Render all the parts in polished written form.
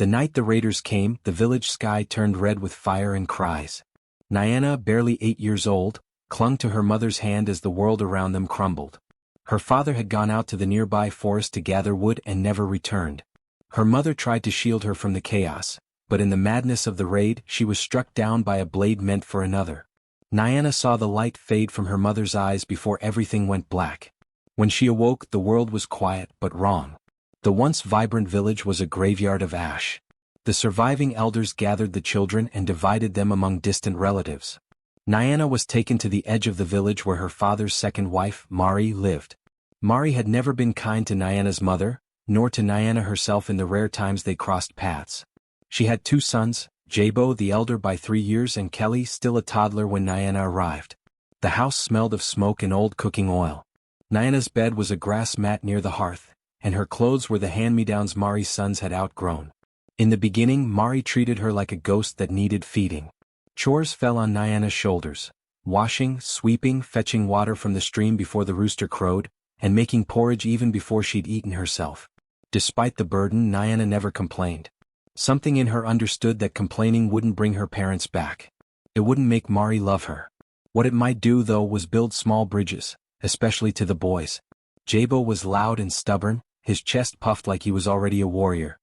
The night the raiders came, the village sky turned red with fire and cries. Niana, barely 8 years old, clung to her mother's hand as the world around them crumbled. Her father had gone out to the nearby forest to gather wood and never returned. Her mother tried to shield her from the chaos, but in the madness of the raid she was struck down by a blade meant for another. Niana saw the light fade from her mother's eyes before everything went black. When she awoke, the world was quiet but wrong. The once vibrant village was a graveyard of ash. The surviving elders gathered the children and divided them among distant relatives. Niana was taken to the edge of the village where her father's second wife, Mari, lived. Mari had never been kind to Niana's mother, nor to Niana herself in the rare times they crossed paths. She had 2 sons, Jabo the elder by 3 years and Kelly still a toddler when Niana arrived. The house smelled of smoke and old cooking oil. Niana's bed was a grass mat near the hearth, and her clothes were the hand-me-downs Mari's sons had outgrown. In the beginning, Mari treated her like a ghost that needed feeding. Chores fell on Niana's shoulders: washing, sweeping, fetching water from the stream before the rooster crowed, and making porridge even before she'd eaten herself. Despite the burden, Niana never complained. Something in her understood that complaining wouldn't bring her parents back. It wouldn't make Mari love her. What it might do, though, was build small bridges, especially to the boys. Jabo was loud and stubborn, his chest puffed like he was already a warrior.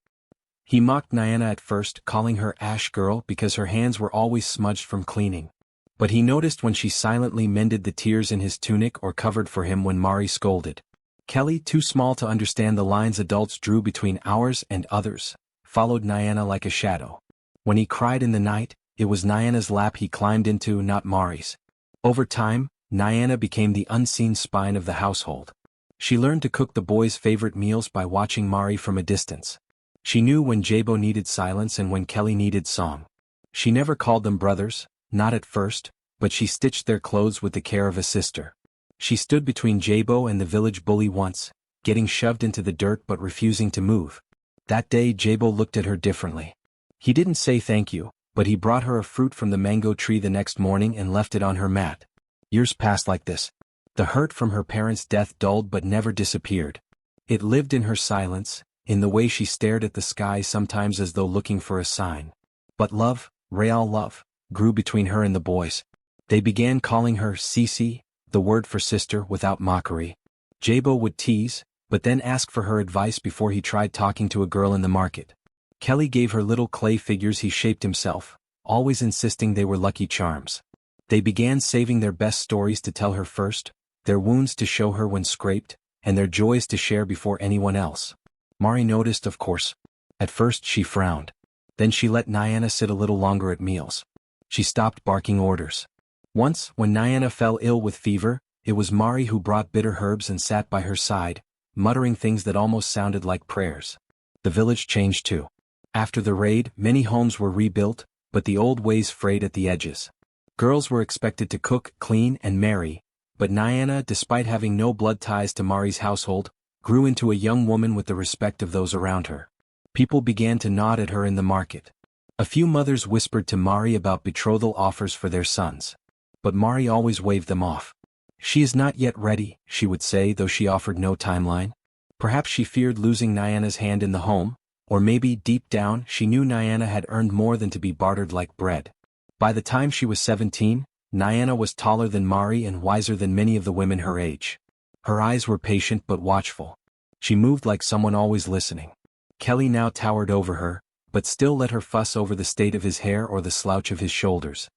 He mocked Niana at first, calling her Ash Girl because her hands were always smudged from cleaning. But he noticed when she silently mended the tears in his tunic or covered for him when Mari scolded. Kelly, too small to understand the lines adults drew between ours and others, followed Niana like a shadow. When he cried in the night, it was Niana's lap he climbed into, not Mari's. Over time, Niana became the unseen spine of the household. She learned to cook the boys' favorite meals by watching Mari from a distance. She knew when Jabo needed silence and when Kelly needed song. She never called them brothers, not at first, but she stitched their clothes with the care of a sister. She stood between Jabo and the village bully once, getting shoved into the dirt but refusing to move. That day Jabo looked at her differently. He didn't say thank you, but he brought her a fruit from the mango tree the next morning and left it on her mat. Years passed like this. The hurt from her parents' death dulled but never disappeared. It lived in her silence, in the way she stared at the sky sometimes as though looking for a sign. But love, real love, grew between her and the boys. They began calling her Sisi, the word for sister, without mockery. Jabo would tease, but then ask for her advice before he tried talking to a girl in the market. Kelly gave her little clay figures he shaped himself, always insisting they were lucky charms. They began saving their best stories to tell her first, their wounds to show her when scraped, and their joys to share before anyone else. Mari noticed, of course. At first she frowned. Then she let Niana sit a little longer at meals. She stopped barking orders. Once, when Niana fell ill with fever, it was Mari who brought bitter herbs and sat by her side, muttering things that almost sounded like prayers. The village changed too. After the raid, many homes were rebuilt, but the old ways frayed at the edges. Girls were expected to cook, clean, and marry, but Niana, despite having no blood ties to Mari's household, grew into a young woman with the respect of those around her. People began to nod at her in the market. A few mothers whispered to Mari about betrothal offers for their sons. But Mari always waved them off. She is not yet ready, she would say, though she offered no timeline. Perhaps she feared losing Niana's hand in the home, or maybe, deep down, she knew Niana had earned more than to be bartered like bread. By the time she was 17, Niana was taller than Mari and wiser than many of the women her age. Her eyes were patient but watchful. She moved like someone always listening. Kelly now towered over her, but still let her fuss over the state of his hair or the slouch of his shoulders.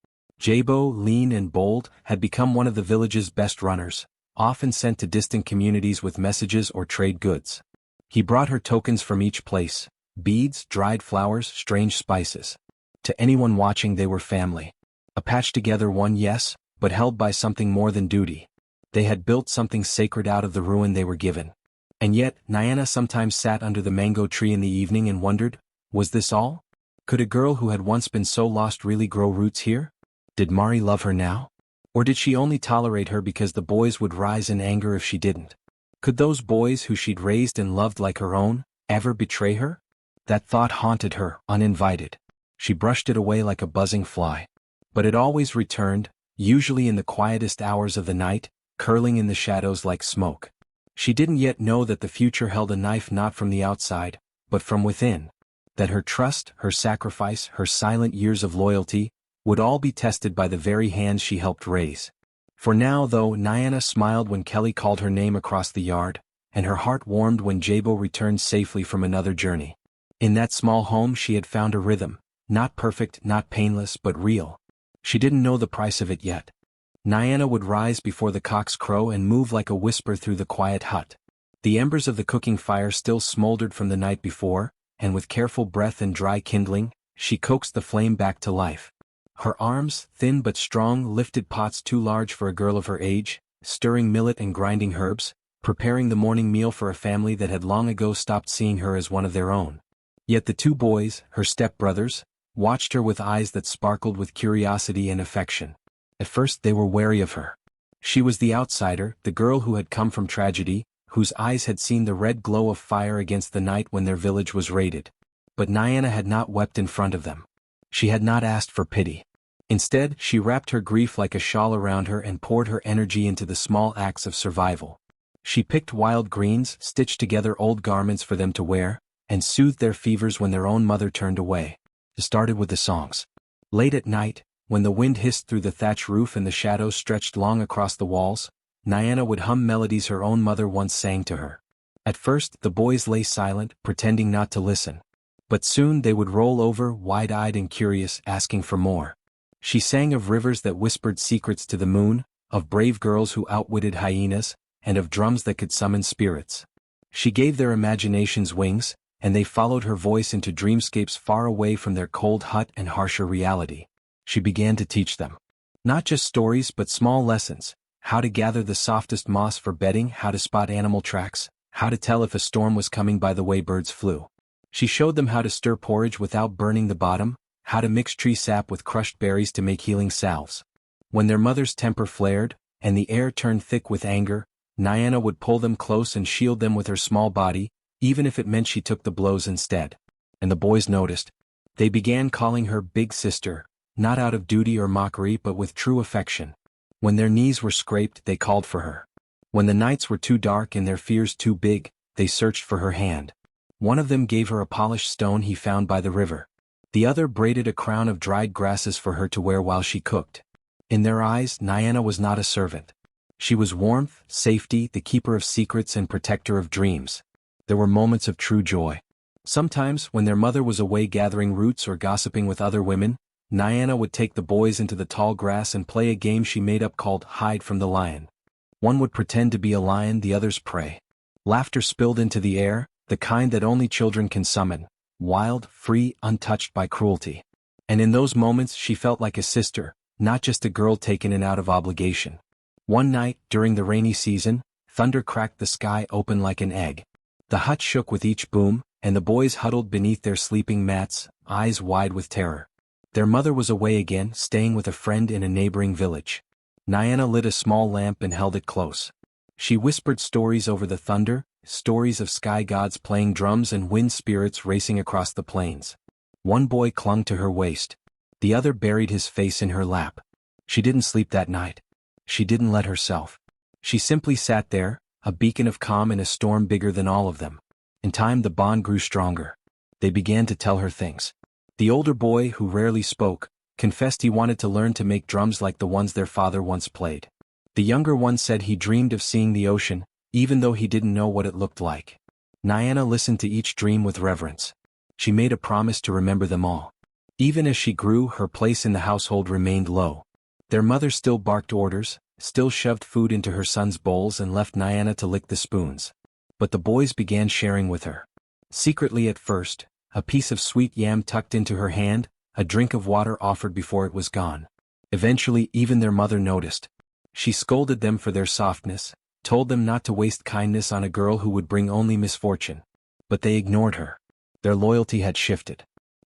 Jabo, lean and bold, had become one of the village's best runners, often sent to distant communities with messages or trade goods. He brought her tokens from each place: beads, dried flowers, strange spices. To anyone watching, they were family. A patched together one, yes, but held by something more than duty. They had built something sacred out of the ruin they were given. And yet, Niana sometimes sat under the mango tree in the evening and wondered, was this all? Could a girl who had once been so lost really grow roots here? Did Mari love her now? Or did she only tolerate her because the boys would rise in anger if she didn't? Could those boys who she'd raised and loved like her own ever betray her? That thought haunted her, uninvited. She brushed it away like a buzzing fly. But it always returned, usually in the quietest hours of the night, curling in the shadows like smoke. She didn't yet know that the future held a knife not from the outside, but from within. that her trust, her sacrifice, her silent years of loyalty, would all be tested by the very hands she helped raise. For now though, Niana smiled when Kelly called her name across the yard, and her heart warmed when Jabo returned safely from another journey. In that small home she had found a rhythm, not perfect, not painless, but real. She didn't know the price of it yet. Niana would rise before the cocks crow and move like a whisper through the quiet hut. The embers of the cooking fire still smoldered from the night before, and with careful breath and dry kindling, she coaxed the flame back to life. Her arms, thin but strong, lifted pots too large for a girl of her age, stirring millet and grinding herbs, preparing the morning meal for a family that had long ago stopped seeing her as one of their own. Yet the two boys, her stepbrothers, watched her with eyes that sparkled with curiosity and affection. At first they were wary of her. She was the outsider, the girl who had come from tragedy, whose eyes had seen the red glow of fire against the night when their village was raided. But Niana had not wept in front of them. She had not asked for pity. Instead, she wrapped her grief like a shawl around her and poured her energy into the small acts of survival. She picked wild greens, stitched together old garments for them to wear, and soothed their fevers when their own mother turned away. It started with the songs. Late at night, when the wind hissed through the thatch roof and the shadows stretched long across the walls, Niana would hum melodies her own mother once sang to her. At first, the boys lay silent, pretending not to listen. But soon they would roll over, wide-eyed and curious, asking for more. She sang of rivers that whispered secrets to the moon, of brave girls who outwitted hyenas, and of drums that could summon spirits. She gave their imaginations wings, and they followed her voice into dreamscapes far away from their cold hut and harsher reality. She began to teach them. Not just stories but small lessons, how to gather the softest moss for bedding, how to spot animal tracks, how to tell if a storm was coming by the way birds flew. She showed them how to stir porridge without burning the bottom, how to mix tree sap with crushed berries to make healing salves. When their mother's temper flared, and the air turned thick with anger, Niana would pull them close and shield them with her small body, even if it meant she took the blows instead. And the boys noticed. They began calling her Big Sister, not out of duty or mockery but with true affection. When their knees were scraped, they called for her. When the nights were too dark and their fears too big, they searched for her hand. One of them gave her a polished stone he found by the river. The other braided a crown of dried grasses for her to wear while she cooked. In their eyes, Niana was not a servant. She was warmth, safety, the keeper of secrets and protector of dreams. There were moments of true joy. Sometimes, when their mother was away gathering roots or gossiping with other women, Niana would take the boys into the tall grass and play a game she made up called Hide from the Lion. One would pretend to be a lion, the others prey. Laughter spilled into the air, the kind that only children can summon, wild, free, untouched by cruelty. And in those moments she felt like a sister, not just a girl taken in out of obligation. One night, during the rainy season, thunder cracked the sky open like an egg. The hut shook with each boom, and the boys huddled beneath their sleeping mats, eyes wide with terror. Their mother was away again, staying with a friend in a neighboring village. Niana lit a small lamp and held it close. She whispered stories over the thunder, stories of sky gods playing drums and wind spirits racing across the plains. One boy clung to her waist. The other buried his face in her lap. She didn't sleep that night. She didn't let herself. She simply sat there, a beacon of calm in a storm bigger than all of them. In time the bond grew stronger. They began to tell her things. The older boy, who rarely spoke, confessed he wanted to learn to make drums like the ones their father once played. The younger one said he dreamed of seeing the ocean, even though he didn't know what it looked like. Niana listened to each dream with reverence. She made a promise to remember them all. Even as she grew, her place in the household remained low. Their mother still barked orders, still shoved food into her son's bowls and left Niana to lick the spoons. But the boys began sharing with her. Secretly at first, a piece of sweet yam tucked into her hand, a drink of water offered before it was gone. Eventually even their mother noticed. She scolded them for their softness, told them not to waste kindness on a girl who would bring only misfortune. But they ignored her. Their loyalty had shifted.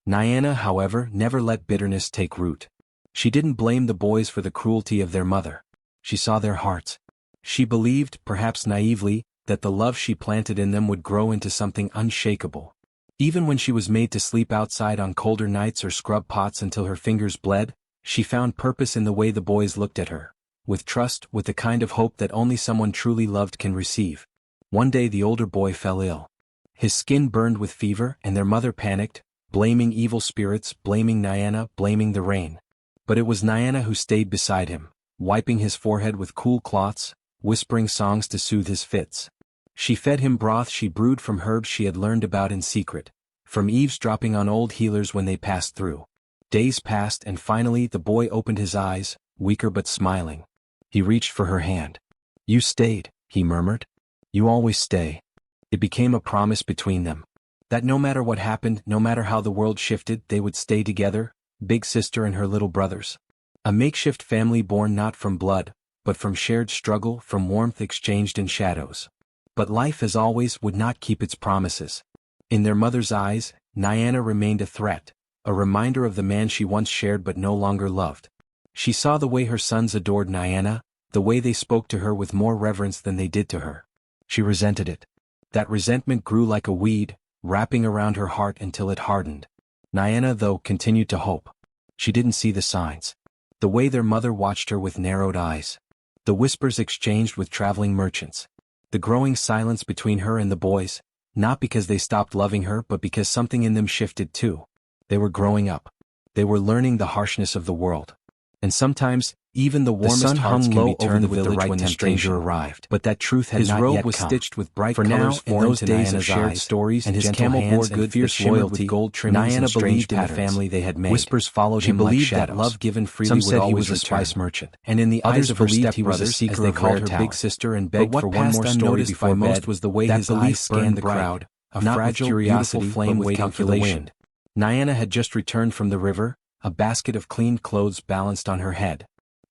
Niana, however, never let bitterness take root. She didn't blame the boys for the cruelty of their mother. She saw their hearts. She believed, perhaps naively, that the love she planted in them would grow into something unshakable. Even when she was made to sleep outside on colder nights or scrub pots until her fingers bled, she found purpose in the way the boys looked at her. With trust, with the kind of hope that only someone truly loved can receive. One day the older boy fell ill. His skin burned with fever and their mother panicked, blaming evil spirits, blaming Niana, blaming the rain. But it was Niana who stayed beside him, wiping his forehead with cool cloths, whispering songs to soothe his fits. She fed him broth she brewed from herbs she had learned about in secret, from eavesdropping on old healers when they passed through. Days passed and finally the boy opened his eyes, weaker but smiling. He reached for her hand. "You stayed," he murmured. "You always stay." It became a promise between them. That no matter what happened, no matter how the world shifted, they would stay together, big sister and her little brothers. A makeshift family born not from blood, but from shared struggle, from warmth exchanged in shadows. But life as always would not keep its promises. In their mother's eyes, Niana remained a threat, a reminder of the man she once shared but no longer loved. She saw the way her sons adored Niana, the way they spoke to her with more reverence than they did to her. She resented it. That resentment grew like a weed, wrapping around her heart until it hardened. Niana, though, continued to hope. She didn't see the signs. The way their mother watched her with narrowed eyes. The whispers exchanged with traveling merchants. The growing silence between her and the boys, not because they stopped loving her but because something in them shifted too. They were growing up. They were learning the harshness of the world. And sometimes, even the warmest sun hearts hung can low be turned over the with the village right when the temptation. stranger arrived. But that truth had His not robe yet was come. stitched with bright For now, colors in foreign those to days of Niana's shared eyes, stories and his gentle camel hands bore and good fierce shimmered loyalty, with gold trimmings Niana and strange believed in the patterns. family they had made. Whispers followed She him like believed that shadows. love given freely Some would said he always was a return. spice merchant, And in the others eyes of her believed he was a stepbrothers, seeker as they of called rare her big talent. sister and But begged what for one passed more story unnoticed before by bed, most was the way that his belief eyes scanned burned the bright, crowd, not not with fragile, curiosity, beautiful flame but with waiting for the calculation. wind. Niana had just returned from the river, a basket of clean clothes balanced on her head.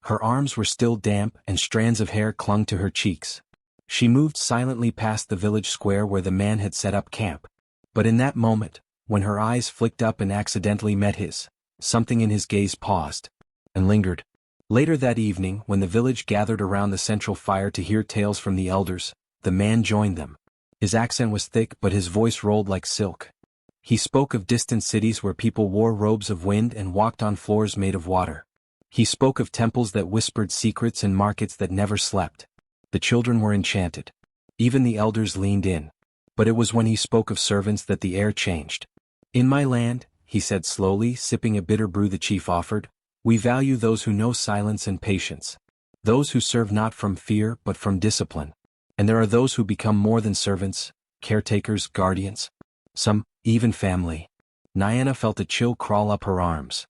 Her arms were still damp and strands of hair clung to her cheeks. She moved silently past the village square where the man had set up camp. But in that moment, when her eyes flicked up and accidentally met his, something in his gaze paused and lingered. Later that evening, when the village gathered around the central fire to hear tales from the elders, the man joined them. His accent was thick but his voice rolled like silk. He spoke of distant cities where people wore robes of wind and walked on floors made of water. He spoke of temples that whispered secrets and markets that never slept. The children were enchanted. Even the elders leaned in. But it was when he spoke of servants that the air changed. "In my land," he said slowly, sipping a bitter brew the chief offered, "we value those who know silence and patience. Those who serve not from fear but from discipline. And there are those who become more than servants, caretakers, guardians. Some, even family." Niana felt a chill crawl up her arms.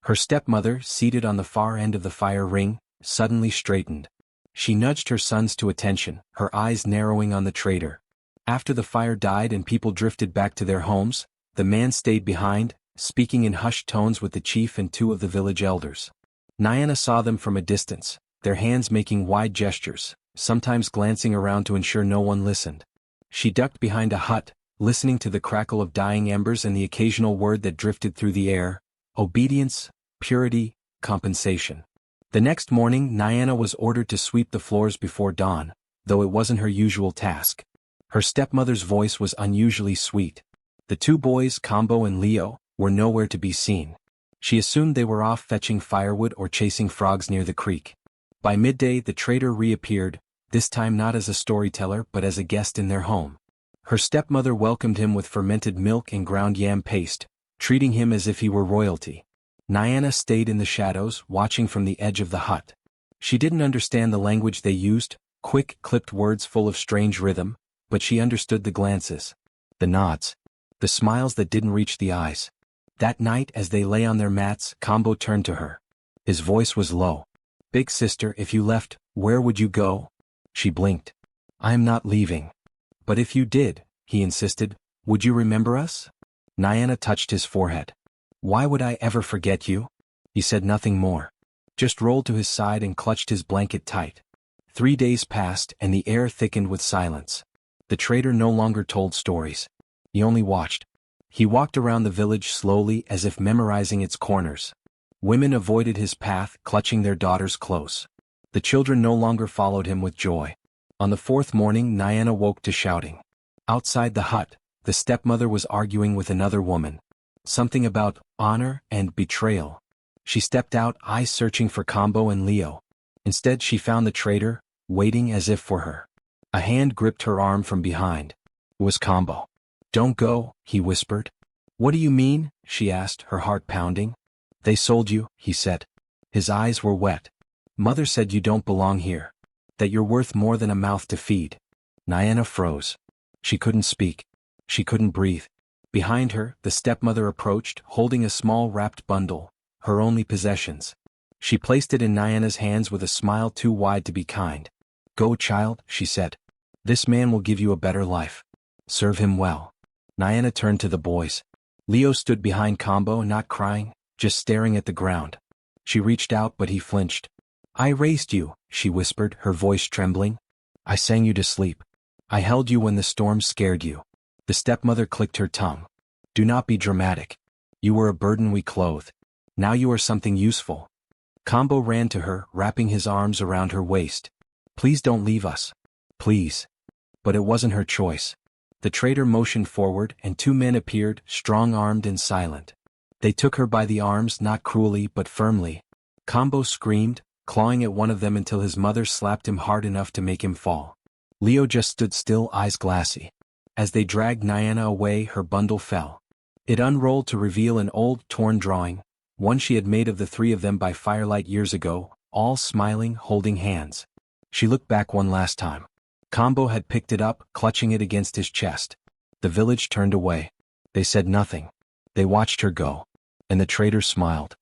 Her stepmother, seated on the far end of the fire ring, suddenly straightened. She nudged her sons to attention, her eyes narrowing on the traitor. After the fire died and people drifted back to their homes, the man stayed behind, speaking in hushed tones with the chief and two of the village elders. Niana saw them from a distance, their hands making wide gestures, sometimes glancing around to ensure no one listened. She ducked behind a hut, listening to the crackle of dying embers and the occasional word that drifted through the air: obedience, purity, compensation. The next morning, Niana was ordered to sweep the floors before dawn, though it wasn't her usual task. Her stepmother's voice was unusually sweet. The two boys, Combo and Leo, were nowhere to be seen. She assumed they were off fetching firewood or chasing frogs near the creek. By midday, the traitor reappeared, this time not as a storyteller but as a guest in their home. Her stepmother welcomed him with fermented milk and ground yam paste, treating him as if he were royalty. Niana stayed in the shadows, watching from the edge of the hut. She didn't understand the language they used, quick, clipped words full of strange rhythm, but she understood the glances, the nods, the smiles that didn't reach the eyes. That night, as they lay on their mats, Combo turned to her. His voice was low. "Big sister, if you left, where would you go?" She blinked. "I am not leaving." "But if you did," he insisted, "would you remember us?" Niana touched his forehead. "Why would I ever forget you?" He said nothing more. Just rolled to his side and clutched his blanket tight. 3 days passed and the air thickened with silence. The traitor no longer told stories. He only watched. He walked around the village slowly as if memorizing its corners. Women avoided his path, clutching their daughters close. The children no longer followed him with joy. On the 4th morning, Niana woke to shouting. Outside the hut, the stepmother was arguing with another woman. Something about honor and betrayal. She stepped out, eyes searching for Combo and Leo. Instead, she found the traitor, waiting as if for her. A hand gripped her arm from behind. It was Combo. "Don't go," he whispered. "What do you mean?" she asked, her heart pounding. "They sold you," he said. His eyes were wet. "Mother said you don't belong here. That you're worth more than a mouth to feed." Niana froze. She couldn't speak. She couldn't breathe. Behind her, the stepmother approached, holding a small wrapped bundle, her only possessions. She placed it in Niana's hands with a smile too wide to be kind. "Go, child," she said. "This man will give you a better life. Serve him well." Niana turned to the boys. Leo stood behind Combo, not crying, just staring at the ground. She reached out, but he flinched. "I raised you," she whispered, her voice trembling. "I sang you to sleep. I held you when the storm scared you." The stepmother clicked her tongue. "Do not be dramatic. You were a burden we clothed. Now you are something useful." Combo ran to her, wrapping his arms around her waist. "Please don't leave us. Please." But it wasn't her choice. The trader motioned forward, and two men appeared, strong-armed and silent. They took her by the arms, not cruelly but firmly. Combo screamed, clawing at one of them until his mother slapped him hard enough to make him fall. Leo just stood still, eyes glassy. As they dragged Niana away, her bundle fell. It unrolled to reveal an old, torn drawing, one she had made of the three of them by firelight years ago, all smiling, holding hands. She looked back one last time. Combo had picked it up, clutching it against his chest. The village turned away. They said nothing. They watched her go. And the trader smiled.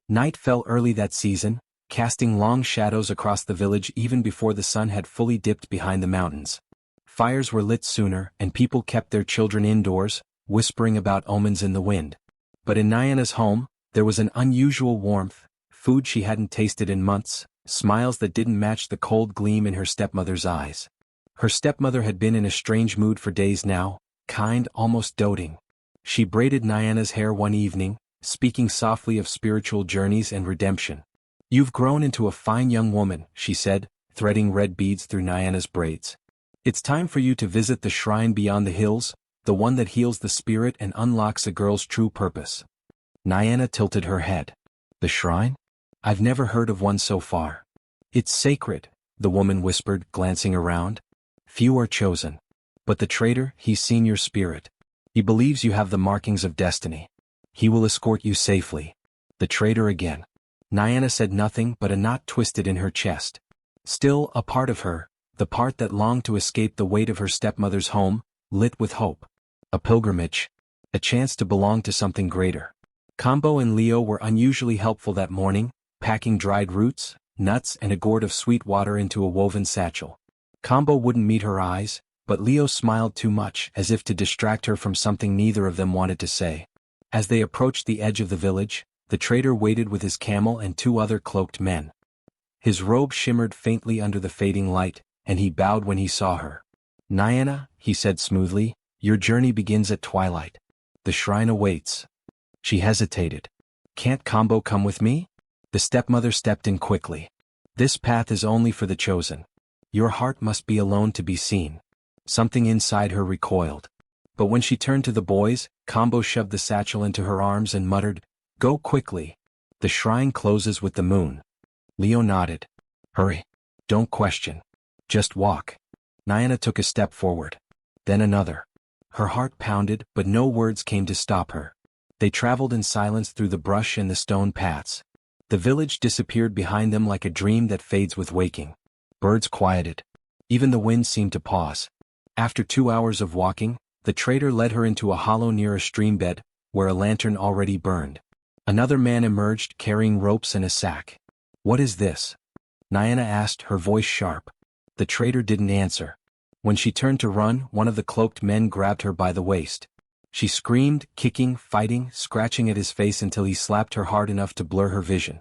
Night fell early that season, casting long shadows across the village even before the sun had fully dipped behind the mountains. Fires were lit sooner, and people kept their children indoors, whispering about omens in the wind. But in Niana's home, there was an unusual warmth, food she hadn't tasted in months, smiles that didn't match the cold gleam in her stepmother's eyes. Her stepmother had been in a strange mood for days now, kind, almost doting. She braided Niana's hair one evening, speaking softly of spiritual journeys and redemption. "You've grown into a fine young woman," she said, threading red beads through Niana's braids. "It's time for you to visit the shrine beyond the hills, the one that heals the spirit and unlocks a girl's true purpose." Niana tilted her head. "The shrine? I've never heard of one so far." "It's sacred," the woman whispered, glancing around. "Few are chosen. But the trader, he's seen your spirit. He believes you have the markings of destiny. He will escort you safely." The trader again. Niana said nothing, but a knot twisted in her chest. Still, a part of her, the part that longed to escape the weight of her stepmother's home, lit with hope. A pilgrimage. A chance to belong to something greater. Combo and Leo were unusually helpful that morning, packing dried roots, nuts and a gourd of sweet water into a woven satchel. Combo wouldn't meet her eyes, but Leo smiled too much, as if to distract her from something neither of them wanted to say. As they approached the edge of the village, the trader waited with his camel and two other cloaked men. His robe shimmered faintly under the fading light, and he bowed when he saw her. "Niana," he said smoothly, "your journey begins at twilight. The shrine awaits." She hesitated. "Can't Combo come with me?" The stepmother stepped in quickly. "This path is only for the chosen. Your heart must be alone to be seen." Something inside her recoiled. But when she turned to the boys, Combo shoved the satchel into her arms and muttered, "Go quickly. The shrine closes with the moon." Leo nodded. "Hurry. Don't question. Just walk." Niana took a step forward. Then another. Her heart pounded, but no words came to stop her. They traveled in silence through the brush and the stone paths. The village disappeared behind them like a dream that fades with waking. Birds quieted. Even the wind seemed to pause. After 2 hours of walking, the trader led her into a hollow near a streambed, where a lantern already burned. Another man emerged, carrying ropes and a sack. "What is this?" Niana asked, her voice sharp. The trader didn't answer. When she turned to run, one of the cloaked men grabbed her by the waist. She screamed, kicking, fighting, scratching at his face until he slapped her hard enough to blur her vision.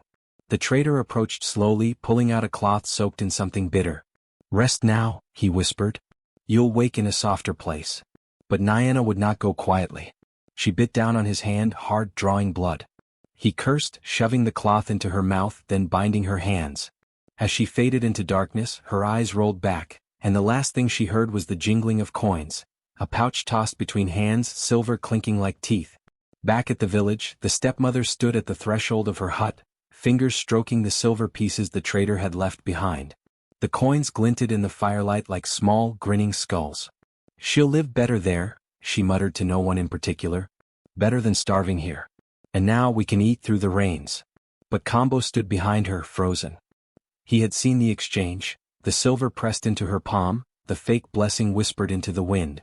The trader approached slowly, pulling out a cloth soaked in something bitter. "Rest now," he whispered. "You'll wake in a softer place." But Niana would not go quietly. She bit down on his hand, hard, drawing blood. He cursed, shoving the cloth into her mouth, then binding her hands. As she faded into darkness, her eyes rolled back, and the last thing she heard was the jingling of coins, a pouch tossed between hands, silver clinking like teeth. Back at the village, the stepmother stood at the threshold of her hut, fingers stroking the silver pieces the trader had left behind. The coins glinted in the firelight like small, grinning skulls. "She'll live better there," she muttered to no one in particular. Better than starving here. And now we can eat through the rains. But Combo stood behind her, frozen. He had seen the exchange, the silver pressed into her palm, the fake blessing whispered into the wind.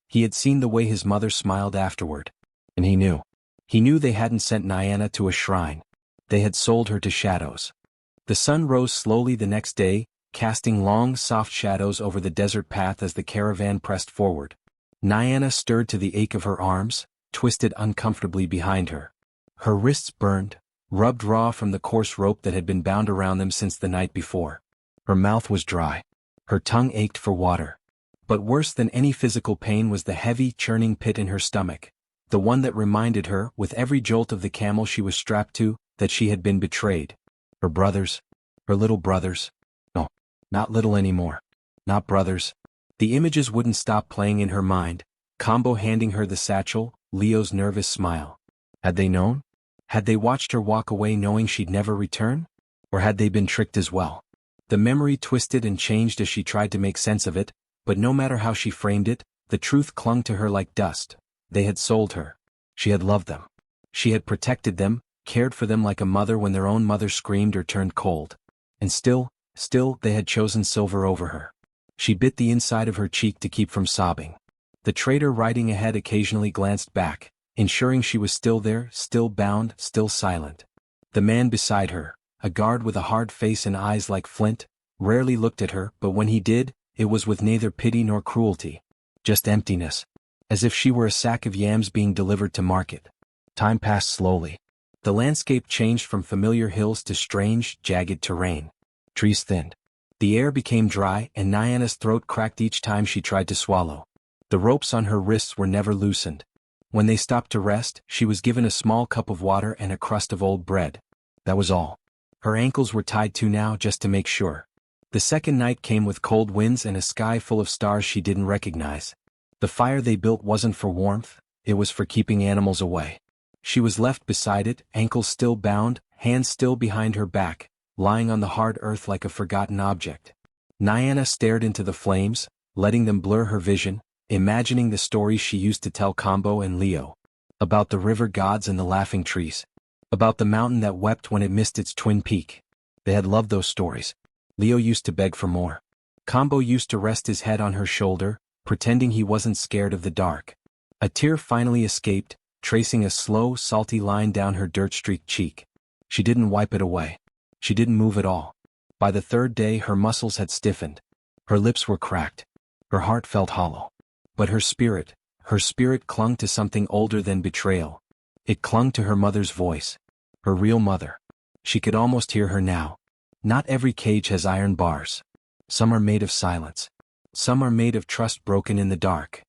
He had seen the way his mother smiled afterward. And he knew. He knew they hadn't sent Niana to a shrine. They had sold her to shadows. The sun rose slowly the next day, casting long, soft shadows over the desert path as the caravan pressed forward. Niana stirred to the ache of her arms, twisted uncomfortably behind her. Her wrists burned, rubbed raw from the coarse rope that had been bound around them since the night before. Her mouth was dry. Her tongue ached for water. But worse than any physical pain was the heavy, churning pit in her stomach, the one that reminded her, with every jolt of the camel she was strapped to, that she had been betrayed. Her brothers. Her little brothers. No, not little anymore. Not brothers. The images wouldn't stop playing in her mind, Combo handing her the satchel, Leo's nervous smile. Had they known? Had they watched her walk away knowing she'd never return? Or had they been tricked as well? The memory twisted and changed as she tried to make sense of it, but no matter how she framed it, the truth clung to her like dust. They had sold her. She had loved them. She had protected them, cared for them like a mother when their own mother screamed or turned cold. And still, they had chosen silver over her. She bit the inside of her cheek to keep from sobbing. The trader riding ahead occasionally glanced back, ensuring she was still there, still bound, still silent. The man beside her, a guard with a hard face and eyes like flint, rarely looked at her, but when he did, it was with neither pity nor cruelty. Just emptiness. As if she were a sack of yams being delivered to market. Time passed slowly. The landscape changed from familiar hills to strange, jagged terrain. Trees thinned. The air became dry and Niana's throat cracked each time she tried to swallow. The ropes on her wrists were never loosened. When they stopped to rest, she was given a small cup of water and a crust of old bread. That was all. Her ankles were tied too now just to make sure. The second night came with cold winds and a sky full of stars she didn't recognize. The fire they built wasn't for warmth, it was for keeping animals away. She was left beside it, ankles still bound, hands still behind her back, lying on the hard earth like a forgotten object. Niana stared into the flames, letting them blur her vision, imagining the stories she used to tell Combo and Leo. About the river gods and the laughing trees. About the mountain that wept when it missed its twin peak. They had loved those stories. Leo used to beg for more. Combo used to rest his head on her shoulder, pretending he wasn't scared of the dark. A tear finally escaped, tracing a slow, salty line down her dirt-streaked cheek. She didn't wipe it away. She didn't move at all. By the third day her muscles had stiffened. Her lips were cracked. Her heart felt hollow. But her spirit clung to something older than betrayal. It clung to her mother's voice. Her real mother. She could almost hear her now. Not every cage has iron bars. Some are made of silence. Some are made of trust broken in the dark.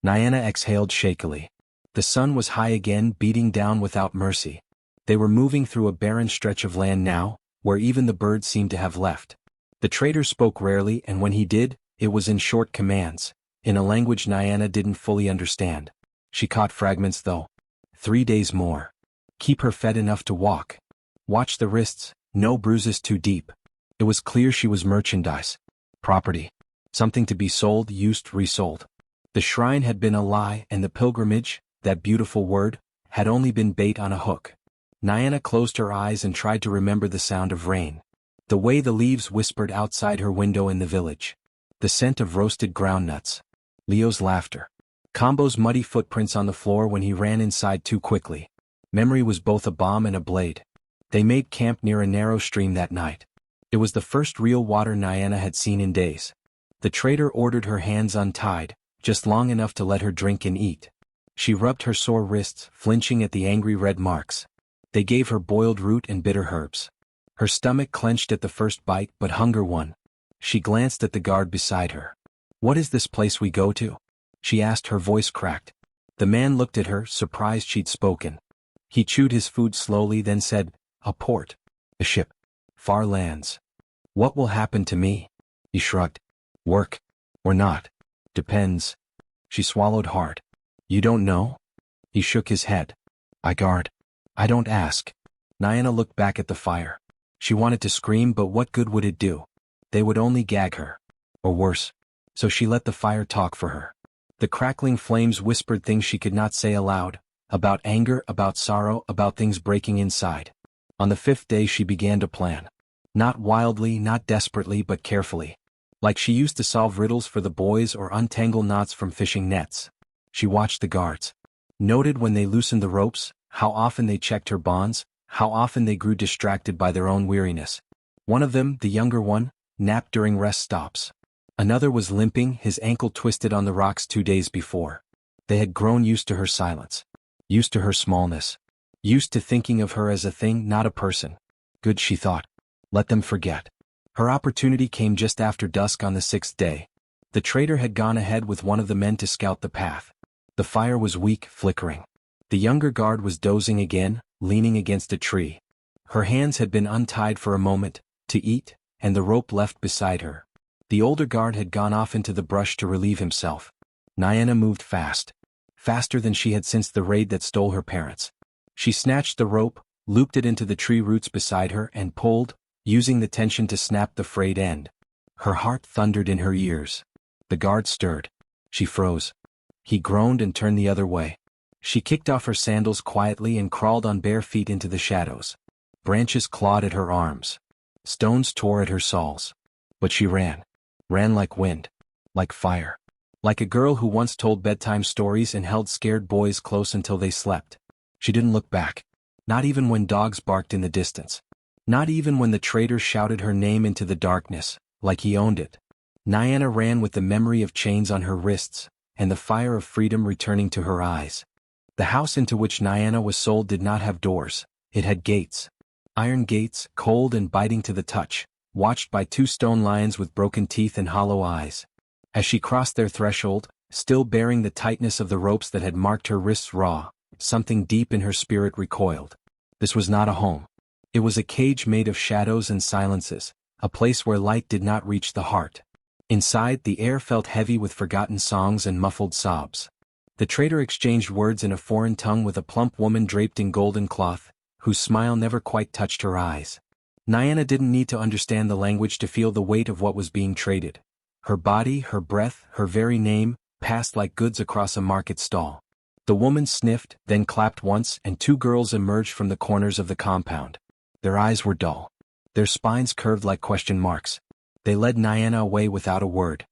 Niana exhaled shakily. The sun was high again, beating down without mercy. They were moving through a barren stretch of land now, where even the birds seemed to have left. The trader spoke rarely, and when he did, it was in short commands, in a language Niana didn't fully understand. She caught fragments though. 3 days more. Keep her fed enough to walk. Watch the wrists, no bruises too deep. It was clear she was merchandise. Property. Something to be sold, used, resold. The shrine had been a lie, and the pilgrimage, that beautiful word, had only been bait on a hook. Niana closed her eyes and tried to remember the sound of rain. The way the leaves whispered outside her window in the village. The scent of roasted groundnuts. Leo's laughter. Combo's muddy footprints on the floor when he ran inside too quickly. Memory was both a bomb and a blade. They made camp near a narrow stream that night. It was the first real water Niana had seen in days. The trader ordered her hands untied, just long enough to let her drink and eat. She rubbed her sore wrists, flinching at the angry red marks. They gave her boiled root and bitter herbs. Her stomach clenched at the first bite, but hunger won. She glanced at the guard beside her. "What is this place we go to?" she asked, her voice cracked. The man looked at her, surprised she'd spoken. He chewed his food slowly, then said, "A port. A ship. Far lands. What will happen to me?" He shrugged. "Work. Or not. Depends." She swallowed hard. "You don't know?" He shook his head. "I guard. I don't ask." Niana looked back at the fire. She wanted to scream, but what good would it do? They would only gag her. Or worse. So she let the fire talk for her. The crackling flames whispered things she could not say aloud, About anger, about sorrow, about things breaking inside. On the fifth day she began to plan. Not wildly, not desperately, but carefully. Like she used to solve riddles for the boys or untangle knots from fishing nets. She watched the guards. Noted when they loosened the ropes, how often they checked her bonds, how often they grew distracted by their own weariness. One of them, the younger one, napped during rest stops. Another was limping, his ankle twisted on the rocks 2 days before. They had grown used to her silence. Used to her smallness. Used to thinking of her as a thing, not a person. Good, she thought. Let them forget. Her opportunity came just after dusk on the 6th day. The traitor had gone ahead with one of the men to scout the path. The fire was weak, flickering. The younger guard was dozing again, leaning against a tree. Her hands had been untied for a moment, to eat, and the rope left beside her. The older guard had gone off into the brush to relieve himself. Niana moved fast. Faster than she had since the raid that stole her parents. She snatched the rope, looped it into the tree roots beside her and pulled, using the tension to snap the frayed end. Her heart thundered in her ears. The guard stirred. She froze. He groaned and turned the other way. She kicked off her sandals quietly and crawled on bare feet into the shadows. Branches clawed at her arms. Stones tore at her soles. But she ran. Ran like wind. Like fire. Like a girl who once told bedtime stories and held scared boys close until they slept. She didn't look back. Not even when dogs barked in the distance. Not even when the traitor shouted her name into the darkness, like he owned it. Niana ran with the memory of chains on her wrists, and the fire of freedom returning to her eyes. The house into which Niana was sold did not have doors, it had gates. Iron gates, cold and biting to the touch, watched by 2 stone lions with broken teeth and hollow eyes. As she crossed their threshold, still bearing the tightness of the ropes that had marked her wrists raw, something deep in her spirit recoiled. This was not a home. It was a cage made of shadows and silences, a place where light did not reach the heart. Inside, the air felt heavy with forgotten songs and muffled sobs. The traitor exchanged words in a foreign tongue with a plump woman draped in golden cloth, whose smile never quite touched her eyes. Niana didn't need to understand the language to feel the weight of what was being traded. Her body, her breath, her very name, passed like goods across a market stall. The woman sniffed, then clapped once, and 2 girls emerged from the corners of the compound. Their eyes were dull. Their spines curved like question marks. They led Niana away without a word.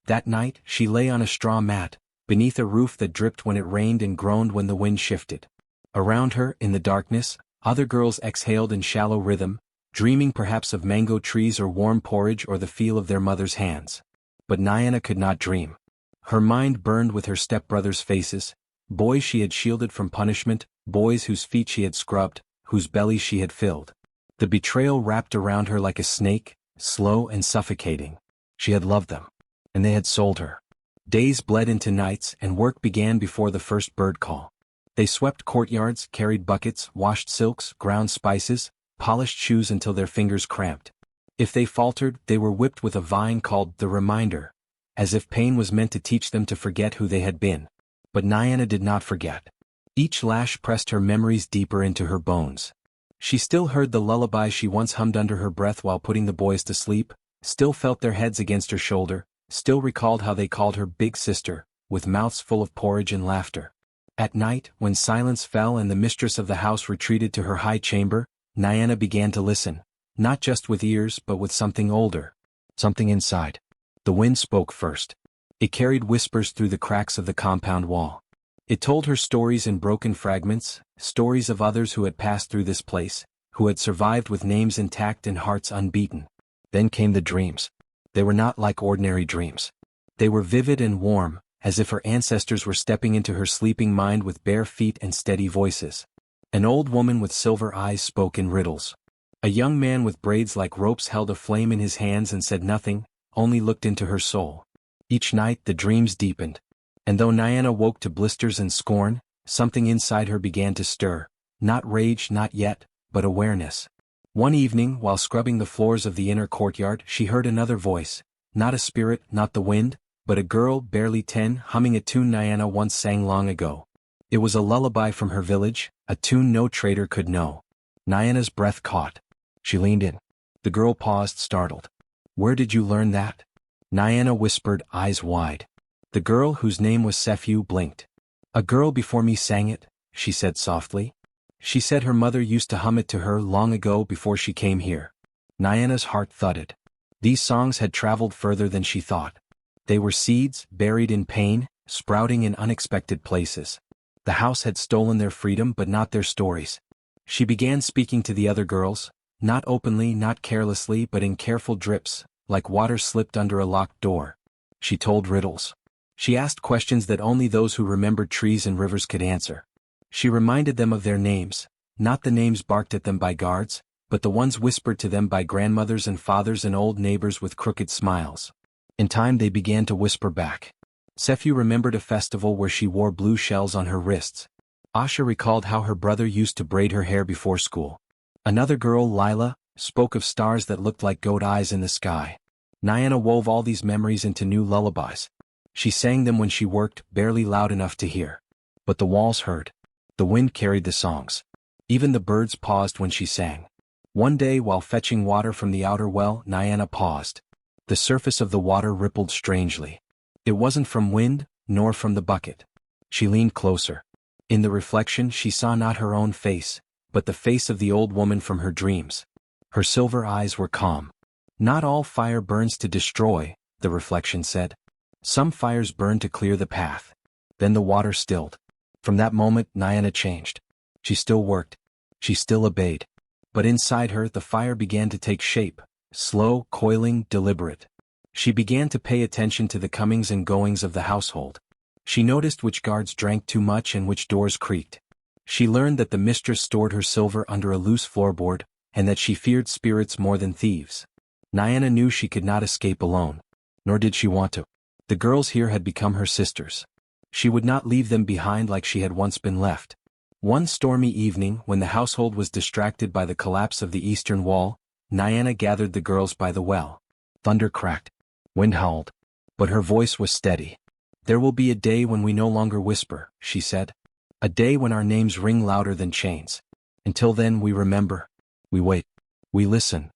That night, she lay on a straw mat, beneath a roof that dripped when it rained and groaned when the wind shifted. Around her, in the darkness, other girls exhaled in shallow rhythm, dreaming perhaps of mango trees or warm porridge or the feel of their mother's hands. But Niana could not dream. Her mind burned with her stepbrothers' faces, boys she had shielded from punishment, boys whose feet she had scrubbed, whose bellies she had filled. The betrayal wrapped around her like a snake, slow and suffocating. She had loved them. And they had sold her. Days bled into nights and work began before the first bird call. They swept courtyards, carried buckets, washed silks, ground spices, polished shoes until their fingers cramped. If they faltered, they were whipped with a vine called the reminder, as if pain was meant to teach them to forget who they had been. But Niana did not forget. Each lash pressed her memories deeper into her bones. She still heard the lullaby she once hummed under her breath while putting the boys to sleep, still felt their heads against her shoulder, still recalled how they called her big sister, with mouths full of porridge and laughter. At night, when silence fell and the mistress of the house retreated to her high chamber, Niana began to listen, not just with ears but with something older, something inside. The wind spoke first. It carried whispers through the cracks of the compound wall. It told her stories in broken fragments, stories of others who had passed through this place, who had survived with names intact and hearts unbeaten. Then came the dreams. They were not like ordinary dreams. They were vivid and warm, as if her ancestors were stepping into her sleeping mind with bare feet and steady voices. An old woman with silver eyes spoke in riddles. A young man with braids like ropes held a flame in his hands and said nothing, only looked into her soul. Each night the dreams deepened. And though Niana woke to blisters and scorn, something inside her began to stir, not rage, not yet, but awareness. One evening, while scrubbing the floors of the inner courtyard, she heard another voice, not a spirit, not the wind, but a girl, barely 10, humming a tune Niana once sang long ago. It was a lullaby from her village, a tune no traitor could know. Niana's breath caught. She leaned in. The girl paused, startled. "Where did you learn that?" Niana whispered, eyes wide. The girl, whose name was Sephu, blinked. "A girl before me sang it, she said softly. She said her mother used to hum it to her long ago before she came here. Niana's heart thudded. These songs had traveled further than she thought. They were seeds, buried in pain, sprouting in unexpected places. The house had stolen their freedom but not their stories. She began speaking to the other girls, not openly, not carelessly, but in careful drips, like water slipped under a locked door. She told riddles. She asked questions that only those who remembered trees and rivers could answer. She reminded them of their names, not the names barked at them by guards, but the ones whispered to them by grandmothers and fathers and old neighbors with crooked smiles. In time they began to whisper back. Sephu remembered a festival where she wore blue shells on her wrists. Asha recalled how her brother used to braid her hair before school. Another girl, Lila, spoke of stars that looked like goat eyes in the sky. Niana wove all these memories into new lullabies. She sang them when she worked, barely loud enough to hear. But the walls heard. The wind carried the songs. Even the birds paused when she sang. One day while fetching water from the outer well, Niana paused. The surface of the water rippled strangely. It wasn't from wind, nor from the bucket. She leaned closer. In the reflection she saw not her own face, but the face of the old woman from her dreams. Her silver eyes were calm. Not all fire burns to destroy, the reflection said. Some fires burn to clear the path. Then the water stilled. From that moment Niana changed. She still worked. She still obeyed. But inside her the fire began to take shape, slow, coiling, deliberate. She began to pay attention to the comings and goings of the household. She noticed which guards drank too much and which doors creaked. She learned that the mistress stored her silver under a loose floorboard, and that she feared spirits more than thieves. Niana knew she could not escape alone. Nor did she want to. The girls here had become her sisters. She would not leave them behind like she had once been left. One stormy evening, when the household was distracted by the collapse of the eastern wall, Niana gathered the girls by the well. Thunder cracked. Wind howled. But her voice was steady. There will be a day when we no longer whisper, she said. A day when our names ring louder than chains. Until then we remember. We wait. We listen.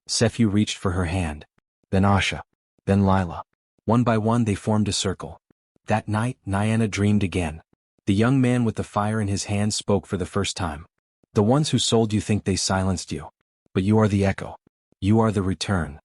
Sephu reached for her hand. Then Asha. Then Lila. One by one they formed a circle. That night, Niana dreamed again. The young man with the fire in his hand spoke for the first time. The ones who sold you think they silenced you. But you are the echo. You are the return.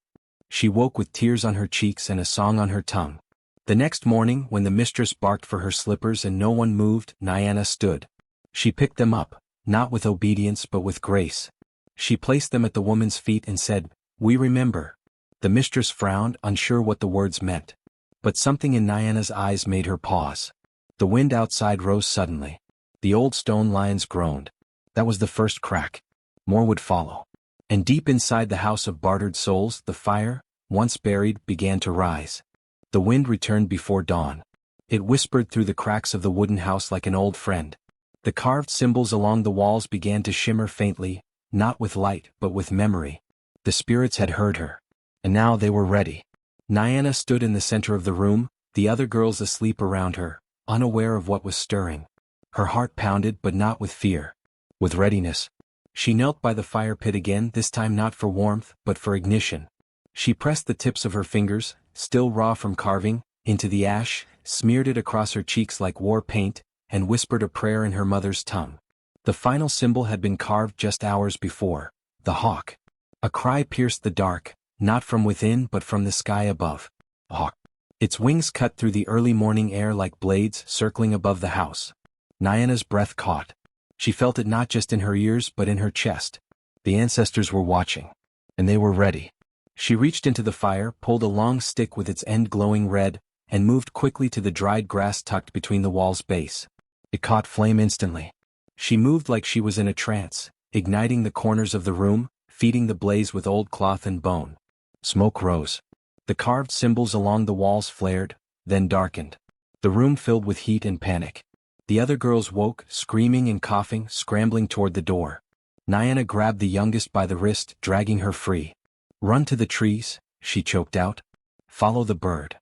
She woke with tears on her cheeks and a song on her tongue. The next morning, when the mistress barked for her slippers and no one moved, Niana stood. She picked them up, not with obedience but with grace. She placed them at the woman's feet and said, "We remember." The mistress frowned, unsure what the words meant. But something in Niana's eyes made her pause. The wind outside rose suddenly. The old stone lions groaned. That was the first crack. More would follow. And deep inside the house of bartered souls, the fire, once buried, began to rise. The wind returned before dawn. It whispered through the cracks of the wooden house like an old friend. The carved symbols along the walls began to shimmer faintly, not with light but with memory. The spirits had heard her. And now they were ready. Niana stood in the center of the room, the other girls asleep around her, unaware of what was stirring. Her heart pounded, but not with fear. With readiness. She knelt by the fire pit again, this time not for warmth, but for ignition. She pressed the tips of her fingers, still raw from carving, into the ash, smeared it across her cheeks like war paint, and whispered a prayer in her mother's tongue. The final symbol had been carved just hours before. The hawk. A cry pierced the dark, not from within but from the sky above. Hawk. Its wings cut through the early morning air like blades circling above the house. Niana's breath caught. She felt it not just in her ears but in her chest. The ancestors were watching. And they were ready. She reached into the fire, pulled a long stick with its end glowing red, and moved quickly to the dried grass tucked between the wall's base. It caught flame instantly. She moved like she was in a trance, igniting the corners of the room, feeding the blaze with old cloth and bone. Smoke rose. The carved symbols along the walls flared, then darkened. The room filled with heat and panic. The other girls woke, screaming and coughing, scrambling toward the door. Niana grabbed the youngest by the wrist, dragging her free. "Run to the trees," she choked out. "Follow the bird."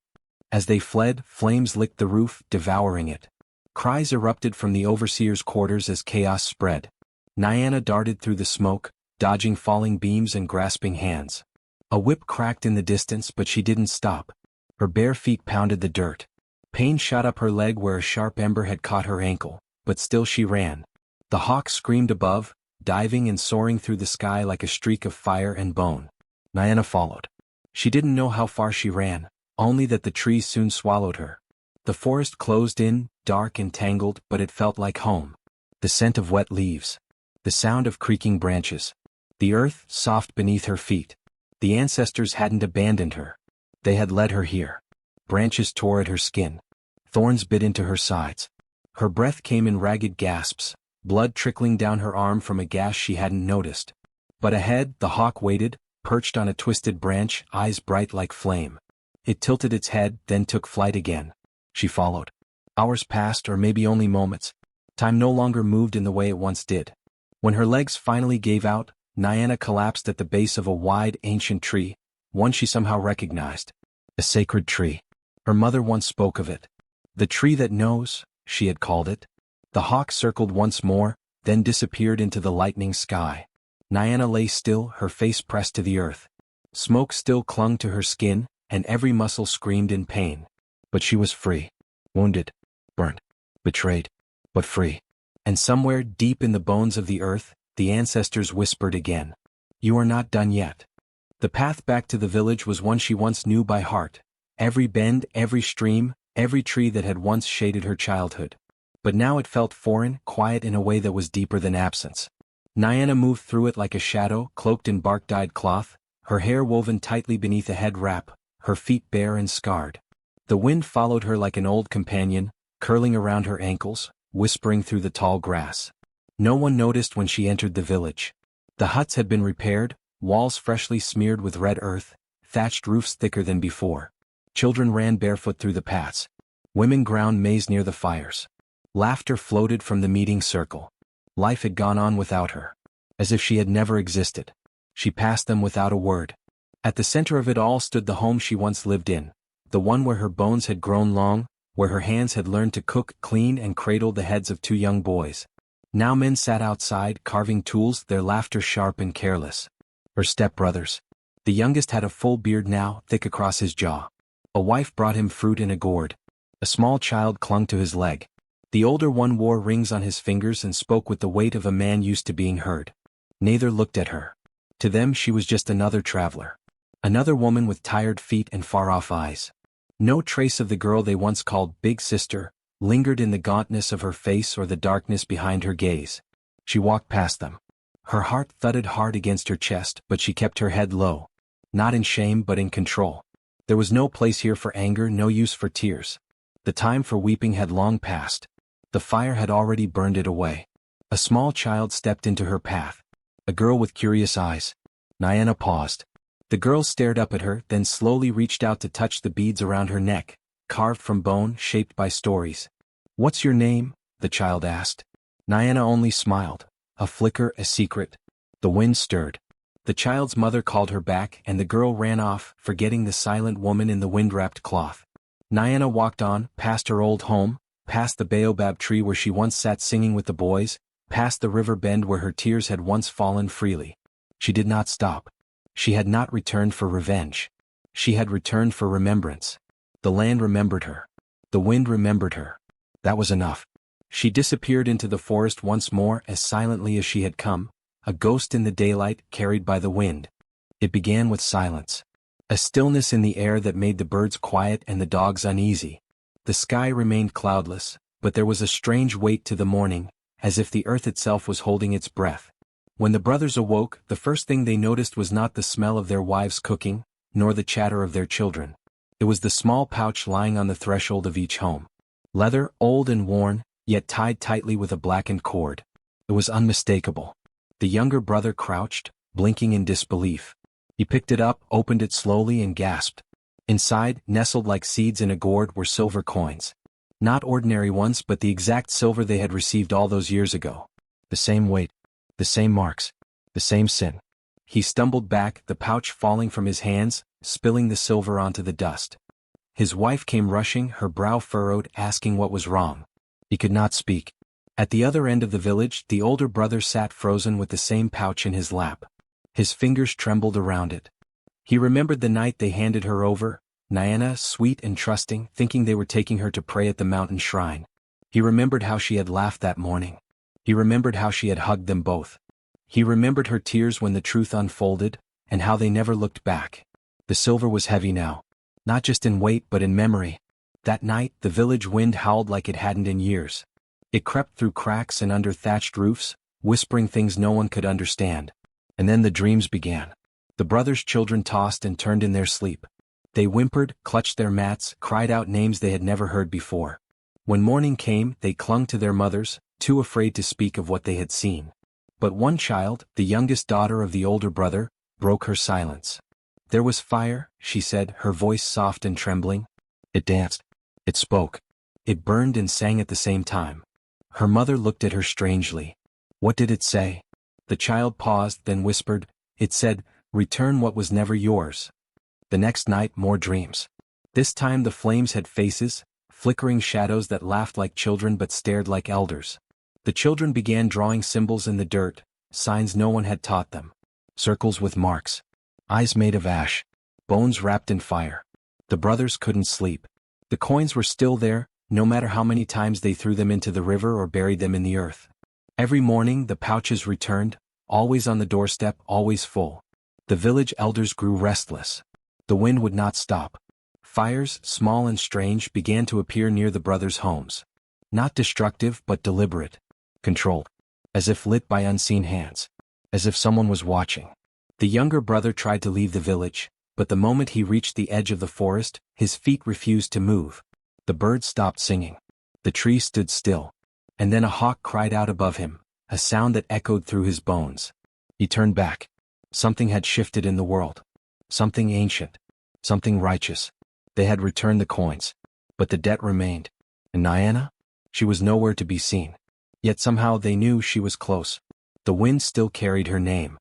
As they fled, flames licked the roof, devouring it. Cries erupted from the overseer's quarters as chaos spread. Niana darted through the smoke, dodging falling beams and grasping hands. A whip cracked in the distance, but she didn't stop. Her bare feet pounded the dirt. Pain shot up her leg where a sharp ember had caught her ankle, but still she ran. The hawk screamed above, diving and soaring through the sky like a streak of fire and bone. Niana followed. She didn't know how far she ran, only that the trees soon swallowed her. The forest closed in, dark and tangled, but it felt like home. The scent of wet leaves. The sound of creaking branches. The earth soft beneath her feet. The ancestors hadn't abandoned her. They had led her here. Branches tore at her skin. Thorns bit into her sides. Her breath came in ragged gasps, blood trickling down her arm from a gash she hadn't noticed. But ahead, the hawk waited, perched on a twisted branch, eyes bright like flame. It tilted its head, then took flight again. She followed. Hours passed, or maybe only moments. Time no longer moved in the way it once did. When her legs finally gave out, Niana collapsed at the base of a wide, ancient tree, one she somehow recognized. A sacred tree. Her mother once spoke of it. The tree that knows, she had called it. The hawk circled once more, then disappeared into the lightning sky. Niana lay still, her face pressed to the earth. Smoke still clung to her skin, and every muscle screamed in pain. But she was free. Wounded. Burnt. Betrayed. But free. And somewhere deep in the bones of the earth, the ancestors whispered again. You are not done yet. The path back to the village was one she once knew by heart. Every bend, every stream, every tree that had once shaded her childhood. But now it felt foreign, quiet in a way that was deeper than absence. Niana moved through it like a shadow, cloaked in bark-dyed cloth, her hair woven tightly beneath a head wrap, her feet bare and scarred. The wind followed her like an old companion, curling around her ankles, whispering through the tall grass. No one noticed when she entered the village. The huts had been repaired, walls freshly smeared with red earth, thatched roofs thicker than before. Children ran barefoot through the paths. Women ground maize near the fires. Laughter floated from the meeting circle. Life had gone on without her. As if she had never existed. She passed them without a word. At the center of it all stood the home she once lived in. The one where her bones had grown long, where her hands had learned to cook, clean and cradle the heads of two young boys. Now men sat outside, carving tools, their laughter sharp and careless. Her stepbrothers. The youngest had a full beard now, thick across his jaw. A wife brought him fruit in a gourd. A small child clung to his leg. The older one wore rings on his fingers and spoke with the weight of a man used to being heard. Neither looked at her. To them she was just another traveler. Another woman with tired feet and far-off eyes. No trace of the girl they once called Big Sister lingered in the gauntness of her face or the darkness behind her gaze. She walked past them. Her heart thudded hard against her chest, but she kept her head low. Not in shame but in control. There was no place here for anger, no use for tears. The time for weeping had long passed. The fire had already burned it away. A small child stepped into her path. A girl with curious eyes. Niana paused. The girl stared up at her, then slowly reached out to touch the beads around her neck, carved from bone, shaped by stories. What's your name? The child asked. Niana only smiled. A flicker, a secret. The wind stirred. The child's mother called her back, and the girl ran off, forgetting the silent woman in the wind-wrapped cloth. Niana walked on, past her old home, past the baobab tree where she once sat singing with the boys, past the river bend where her tears had once fallen freely. She did not stop. She had not returned for revenge. She had returned for remembrance. The land remembered her. The wind remembered her. That was enough. She disappeared into the forest once more as silently as she had come, a ghost in the daylight carried by the wind. It began with silence. A stillness in the air that made the birds quiet and the dogs uneasy. The sky remained cloudless, but there was a strange weight to the morning, as if the earth itself was holding its breath. When the brothers awoke, the first thing they noticed was not the smell of their wives cooking, nor the chatter of their children. It was the small pouch lying on the threshold of each home. Leather, old and worn, yet tied tightly with a blackened cord. It was unmistakable. The younger brother crouched, blinking in disbelief. He picked it up, opened it slowly and gasped. Inside, nestled like seeds in a gourd, were silver coins. Not ordinary ones, but the exact silver they had received all those years ago. The same weight. The same marks. The same sin. He stumbled back, the pouch falling from his hands, spilling the silver onto the dust. His wife came rushing, her brow furrowed, asking what was wrong. He could not speak. At the other end of the village, the older brother sat frozen with the same pouch in his lap. His fingers trembled around it. He remembered the night they handed her over, Niana, sweet and trusting, thinking they were taking her to pray at the mountain shrine. He remembered how she had laughed that morning. He remembered how she had hugged them both. He remembered her tears when the truth unfolded, and how they never looked back. The silver was heavy now. Not just in weight but in memory. That night, the village wind howled like it hadn't in years. It crept through cracks and under thatched roofs, whispering things no one could understand. And then the dreams began. The brothers' children tossed and turned in their sleep. They whimpered, clutched their mats, cried out names they had never heard before. When morning came, they clung to their mothers, too afraid to speak of what they had seen. But one child, the youngest daughter of the older brother, broke her silence. There was fire, she said, her voice soft and trembling. It danced. It spoke. It burned and sang at the same time. Her mother looked at her strangely. What did it say? The child paused, then whispered. It said, "Return what was never yours." The next night, more dreams. This time the flames had faces, flickering shadows that laughed like children but stared like elders. The children began drawing symbols in the dirt, signs no one had taught them. Circles with marks. Eyes made of ash. Bones wrapped in fire. The brothers couldn't sleep. The coins were still there, no matter how many times they threw them into the river or buried them in the earth. Every morning the pouches returned, always on the doorstep, always full. The village elders grew restless. The wind would not stop. Fires, small and strange, began to appear near the brothers' homes. Not destructive but deliberate. Controlled. As if lit by unseen hands. As if someone was watching. The younger brother tried to leave the village, but the moment he reached the edge of the forest, his feet refused to move. The birds stopped singing. The trees stood still. And then a hawk cried out above him, a sound that echoed through his bones. He turned back. Something had shifted in the world. Something ancient. Something righteous. They had returned the coins. But the debt remained. And Niana? She was nowhere to be seen. Yet somehow they knew she was close. The wind still carried her name.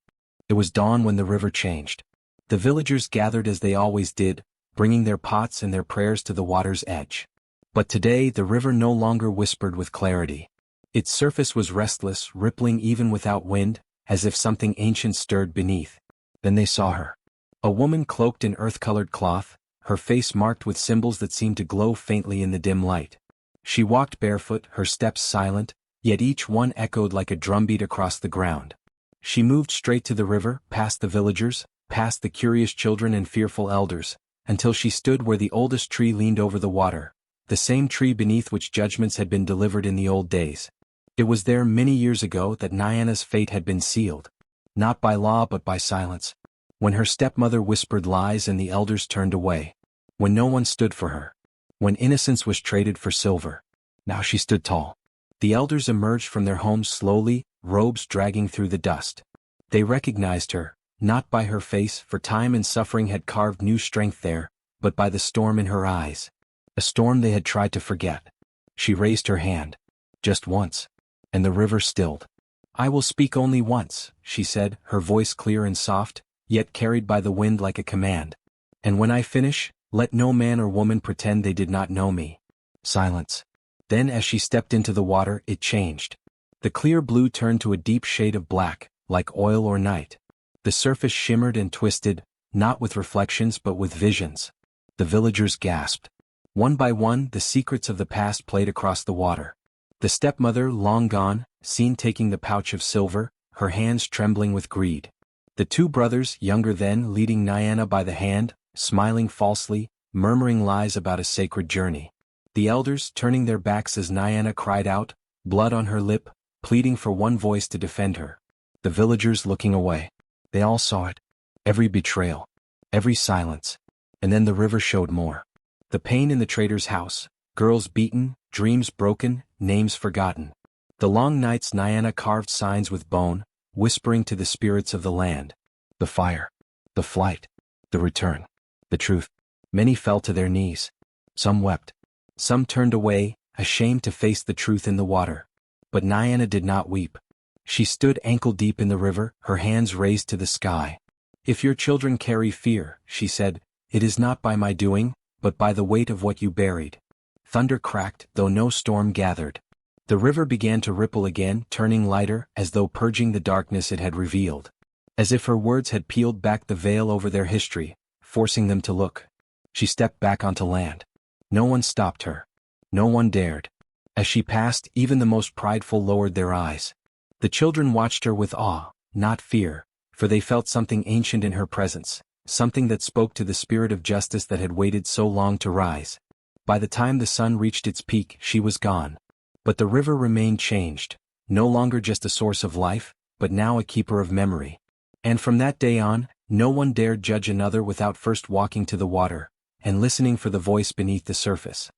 It was dawn when the river changed. The villagers gathered as they always did, bringing their pots and their prayers to the water's edge. But today the river no longer whispered with clarity. Its surface was restless, rippling even without wind, as if something ancient stirred beneath. Then they saw her. A woman cloaked in earth-colored cloth, her face marked with symbols that seemed to glow faintly in the dim light. She walked barefoot, her steps silent, yet each one echoed like a drumbeat across the ground. She moved straight to the river, past the villagers, past the curious children and fearful elders, until she stood where the oldest tree leaned over the water, the same tree beneath which judgments had been delivered in the old days. It was there many years ago that Niana's fate had been sealed. Not by law but by silence. When her stepmother whispered lies and the elders turned away. When no one stood for her. When innocence was traded for silver. Now she stood tall. The elders emerged from their homes slowly, robes dragging through the dust. They recognized her, not by her face, for time and suffering had carved new strength there, but by the storm in her eyes. A storm they had tried to forget. She raised her hand. Just once. And the river stilled. "I will speak only once," she said, her voice clear and soft, yet carried by the wind like a command. "And when I finish, let no man or woman pretend they did not know me." Silence. Then as she stepped into the water, it changed. The clear blue turned to a deep shade of black, like oil or night. The surface shimmered and twisted, not with reflections but with visions. The villagers gasped. One by one, the secrets of the past played across the water. The stepmother, long gone, seen taking the pouch of silver, her hands trembling with greed. The two brothers, younger then, leading Niana by the hand, smiling falsely, murmuring lies about a sacred journey. The elders, turning their backs as Niana cried out, blood on her lip, pleading for one voice to defend her. The villagers looking away. They all saw it. Every betrayal. Every silence. And then the river showed more. The pain in the trader's house. Girls beaten, dreams broken, names forgotten. The long nights Niana carved signs with bone, whispering to the spirits of the land. The fire. The flight. The return. The truth. Many fell to their knees. Some wept. Some turned away, ashamed to face the truth in the water. But Niana did not weep. She stood ankle-deep in the river, her hands raised to the sky. "If your children carry fear," she said, "it is not by my doing, but by the weight of what you buried." Thunder cracked, though no storm gathered. The river began to ripple again, turning lighter, as though purging the darkness it had revealed. As if her words had peeled back the veil over their history, forcing them to look. She stepped back onto land. No one stopped her. No one dared. As she passed, even the most prideful lowered their eyes. The children watched her with awe, not fear, for they felt something ancient in her presence, something that spoke to the spirit of justice that had waited so long to rise. By the time the sun reached its peak, she was gone. But the river remained changed, no longer just a source of life, but now a keeper of memory. And from that day on, no one dared judge another without first walking to the water, and listening for the voice beneath the surface.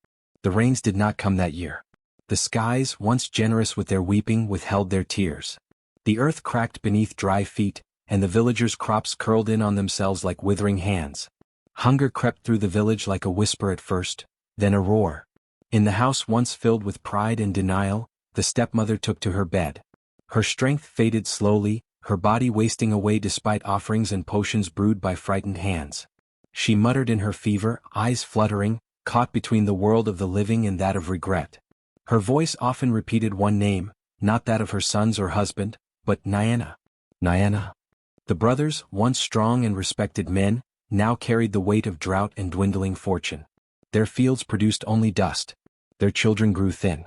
The rains did not come that year. The skies, once generous with their weeping, withheld their tears. The earth cracked beneath dry feet, and the villagers' crops curled in on themselves like withering hands. Hunger crept through the village like a whisper at first, then a roar. In the house once filled with pride and denial, the stepmother took to her bed. Her strength faded slowly, her body wasting away despite offerings and potions brewed by frightened hands. She muttered in her fever, eyes fluttering, caught between the world of the living and that of regret. Her voice often repeated one name, not that of her sons or husband, but Niana. Niana. The brothers, once strong and respected men, now carried the weight of drought and dwindling fortune. Their fields produced only dust. Their children grew thin.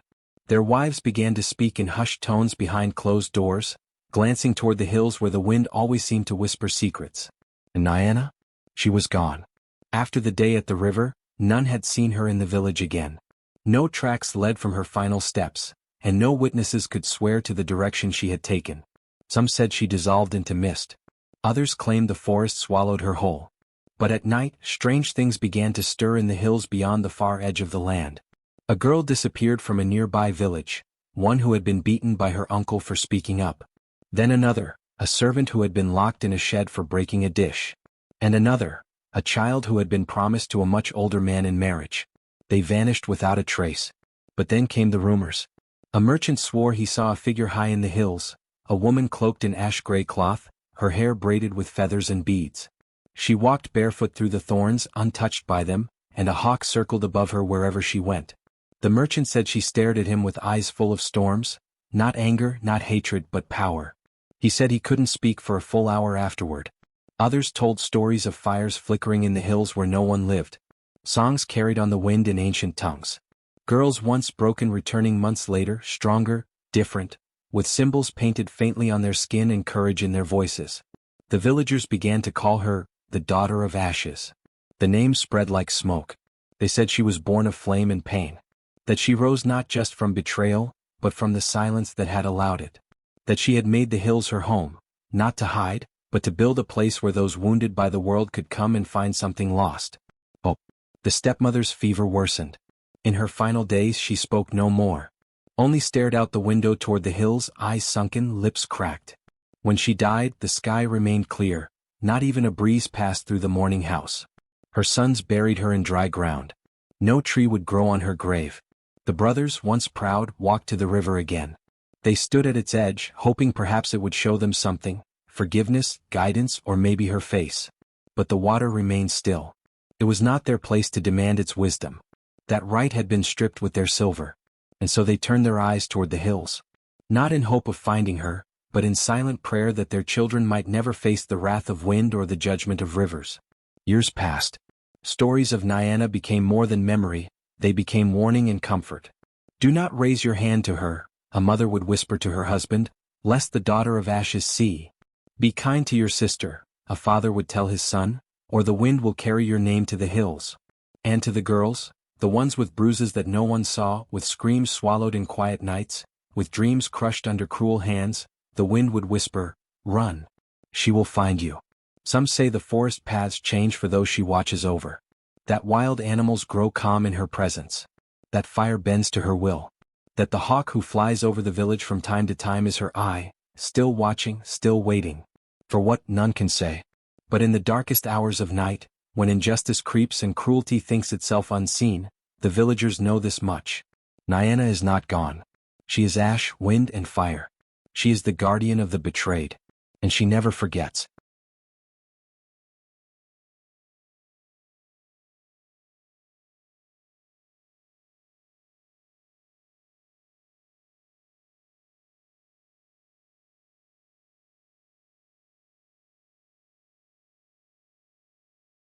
Their wives began to speak in hushed tones behind closed doors, glancing toward the hills where the wind always seemed to whisper secrets. And Niana? She was gone. After the day at the river, none had seen her in the village again. No tracks led from her final steps, and no witnesses could swear to the direction she had taken. Some said she dissolved into mist. Others claimed the forest swallowed her whole. But at night, strange things began to stir in the hills beyond the far edge of the land. A girl disappeared from a nearby village, one who had been beaten by her uncle for speaking up. Then another, a servant who had been locked in a shed for breaking a dish. And another, a child who had been promised to a much older man in marriage. They vanished without a trace. But then came the rumors. A merchant swore he saw a figure high in the hills, a woman cloaked in ash-gray cloth, her hair braided with feathers and beads. She walked barefoot through the thorns, untouched by them, and a hawk circled above her wherever she went. The merchant said she stared at him with eyes full of storms, not anger, not hatred, but power. He said he couldn't speak for a full hour afterward. Others told stories of fires flickering in the hills where no one lived. Songs carried on the wind in ancient tongues. Girls once broken returning months later, stronger, different, with symbols painted faintly on their skin and courage in their voices. The villagers began to call her, the daughter of ashes. The name spread like smoke. They said she was born of flame and pain. That she rose not just from betrayal, but from the silence that had allowed it. That she had made the hills her home, not to hide, but to build a place where those wounded by the world could come and find something lost. Hope. The stepmother's fever worsened. In her final days she spoke no more. Only stared out the window toward the hills, eyes sunken, lips cracked. When she died, the sky remained clear, not even a breeze passed through the mourning house. Her sons buried her in dry ground. No tree would grow on her grave. The brothers, once proud, walked to the river again. They stood at its edge, hoping perhaps it would show them something, forgiveness, guidance, or maybe her face. But the water remained still. It was not their place to demand its wisdom. That right had been stripped with their silver. And so they turned their eyes toward the hills. Not in hope of finding her, but in silent prayer that their children might never face the wrath of wind or the judgment of rivers. Years passed. Stories of Niana became more than memory, they became warning and comfort. Do not raise your hand to her, a mother would whisper to her husband, lest the daughter of ashes see. Be kind to your sister, a father would tell his son, or the wind will carry your name to the hills. And to the girls, the ones with bruises that no one saw, with screams swallowed in quiet nights, with dreams crushed under cruel hands, the wind would whisper, run. She will find you. Some say the forest paths change for those she watches over. That wild animals grow calm in her presence. That fire bends to her will. That the hawk who flies over the village from time to time is her eye, still watching, still waiting. For what, none can say. But in the darkest hours of night, when injustice creeps and cruelty thinks itself unseen, the villagers know this much. Niana is not gone. She is ash, wind, and fire. She is the guardian of the betrayed. And she never forgets.